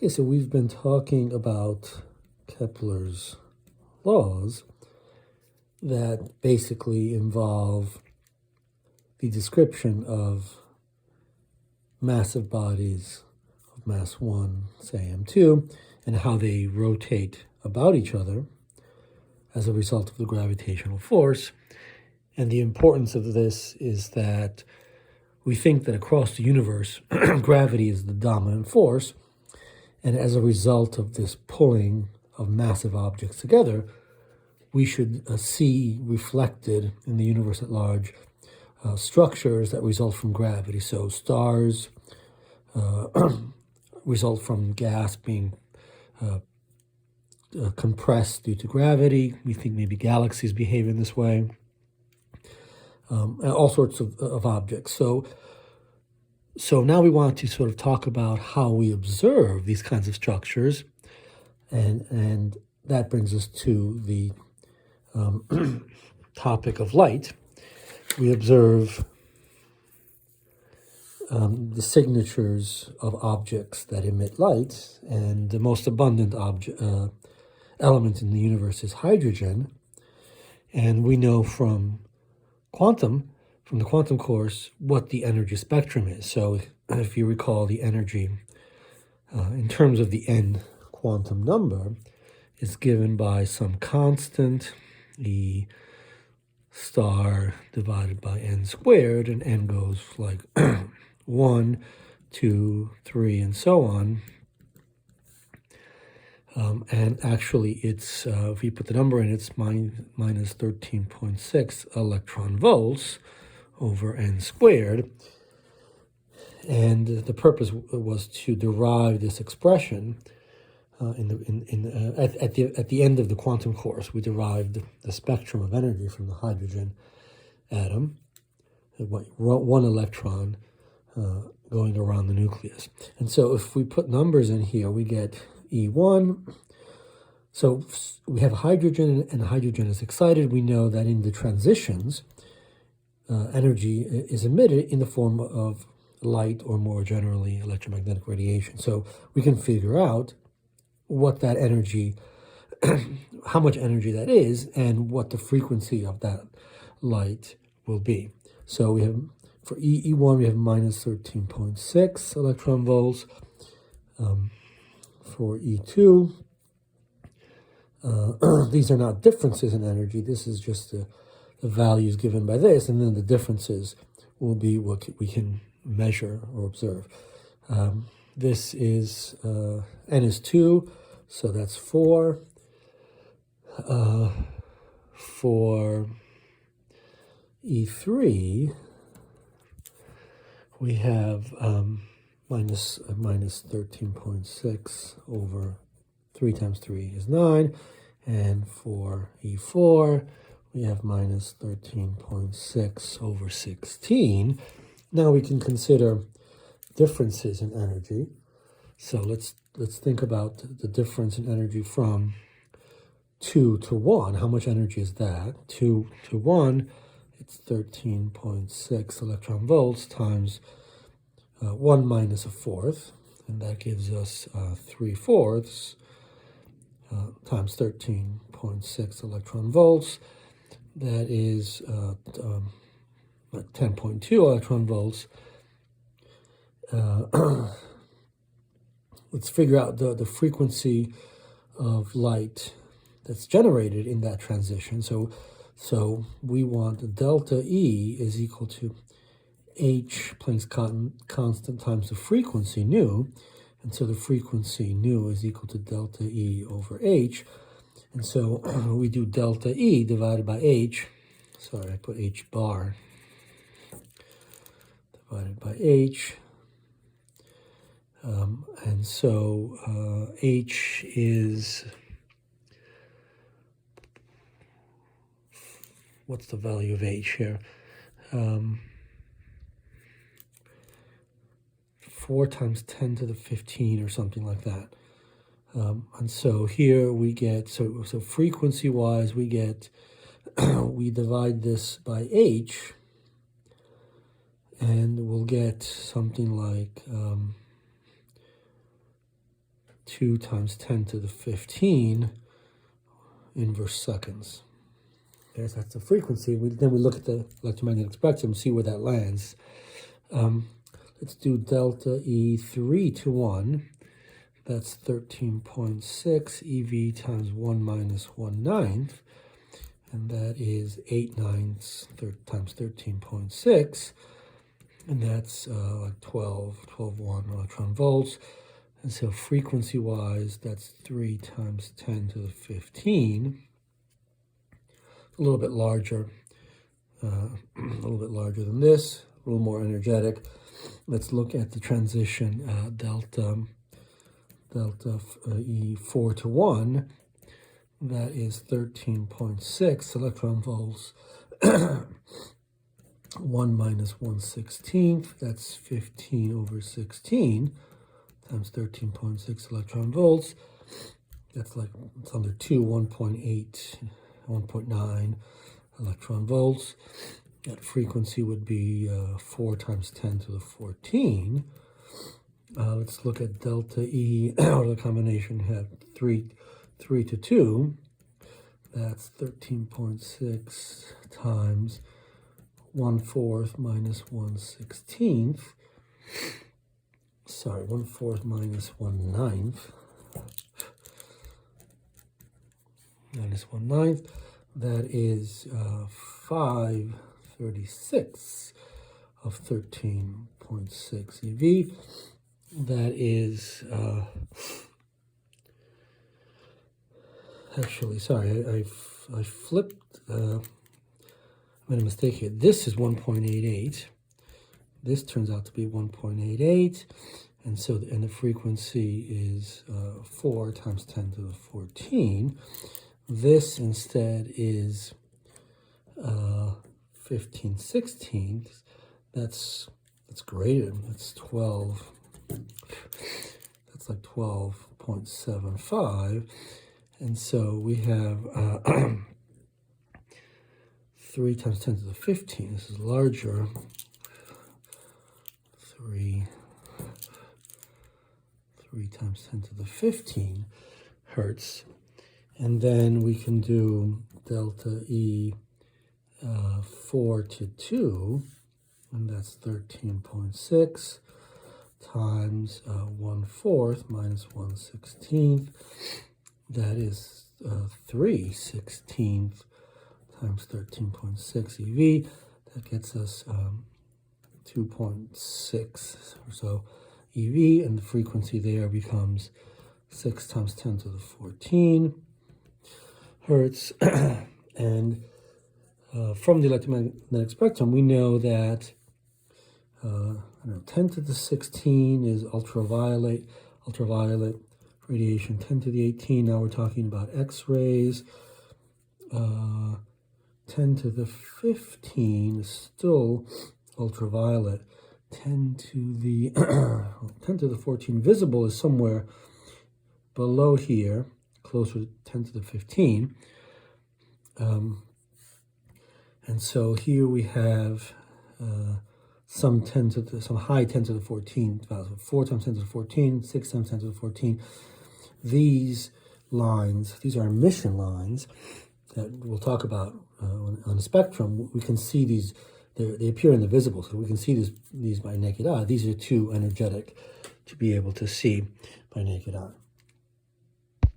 Okay, so we've been talking about Kepler's laws that basically involve the description of massive bodies of mass 1, say M2, and how they rotate about each other as a result of the gravitational force. And the importance of this is that we think that across the universe, gravity is the dominant force. And as a result of this pulling of massive objects together, we should see reflected in the universe at large structures that result from gravity. So stars result from gas being compressed due to gravity. We think maybe galaxies behave in this way. And all sorts of objects. So now we want to sort of talk about how we observe these kinds of structures, and that brings us to the topic of light. We observe the signatures of objects that emit light, and the most abundant element in the universe is hydrogen. And we know from the quantum course, what the energy spectrum is. So if you recall, the energy in terms of the n quantum number is given by some constant, E star divided by n squared, and n goes like 1, 2, 3, and so on. And actually, it's if you put the number in, it's minus 13.6 electron volts over n squared. And the purpose was to derive this expression at the end of the quantum course. We derived the spectrum of energy from the hydrogen atom, one electron going around the nucleus. And so if we put numbers in here, we get E1. So we have hydrogen, and hydrogen is excited. We know that in the transitions, energy is emitted in the form of light, or more generally, electromagnetic radiation. So we can figure out what that energy, how much energy that is, and what the frequency of that light will be. So we have, for E1, we have minus 13.6 electron volts. For E2, these are not differences in energy. This is just the values given by this, and then the differences will be what we can measure or observe. This is n is 2, so that's 4. For E3, we have minus 13.6 over 3 times 3 is 9. And for E4, we have minus 13.6 over 16. Now we can consider differences in energy. So let's think about the difference in energy from 2 to 1. How much energy is that? 2 to 1, it's 13.6 electron volts times 1 minus a fourth, and that gives us 3/4 times 13.6 electron volts. That is 10.2 electron volts. Let's figure out the frequency of light that's generated in that transition. So we want delta E is equal to H, Planck's constant, times the frequency nu. And so the frequency nu is equal to delta E over H. And so we do delta E divided by H. Sorry, I put H bar. Divided by H. And so H is, what's the value of H here? 4 times 10 to the 15 or something like that. And so here we get, so frequency-wise, we get, we divide this by H, and we'll get something like 2 times 10 to the 15 inverse seconds. Okay, so that's the frequency. Then we look at the electromagnetic spectrum, see where that lands. Let's do delta E 3 to 1. That's 13.6 EV times 1 minus 1/9. And that is 8/9 times 13.6. And that's like 12.1 electron volts. And so frequency-wise, that's 3 times 10 to the 15. A little bit larger, than this, a little more energetic. Let's look at the transition delta E 4 to 1. That is 13.6 electron volts. 1 minus 1/16, that's 15 over 16 times 13.6 electron volts. That's like, it's under 2, 1.8, 1.9 electron volts. That frequency would be 4 times 10 to the 14. Let's look at delta E, or the combination had 3 to 2. That's 13.6 times 1/4 minus 1/16. Sorry, 1/4 minus 1/9. Minus 1/9. That is 5/36 of 13.6 EV. That is actually, sorry, I flipped. I made a mistake here. This is 1.88. This turns out to be 1.88, and so the frequency is 4 times 10 to the 14. This instead is 15/16. That's greater. That's 12. That's like 12.75, and so we have 3 times 10 to the 15. This is larger. 3 times 10 to the 15 hertz. And then we can do delta E 4 to 2, and that's 13.6 times 1/4 minus 1/16. That is 3/16 times 13.6 EV. That gets us 2.6 or so EV, and the frequency there becomes 6 times 10 to the 14 hertz. And from the electromagnetic spectrum, we know that 10 to the 16 is ultraviolet radiation. 10 to the 18, now we're talking about X-rays. 10 to the 15 is still ultraviolet. 10 to the 14 visible is somewhere below here, closer to 10 to the 15. And so here we have some high 10 to the 14, 4 times 10 to the 14, 6 times 10 to the 14. These lines, these are emission lines that we'll talk about on the spectrum. We can see these, they appear in the visible, so we can see these by naked eye. These are too energetic to be able to see by naked eye.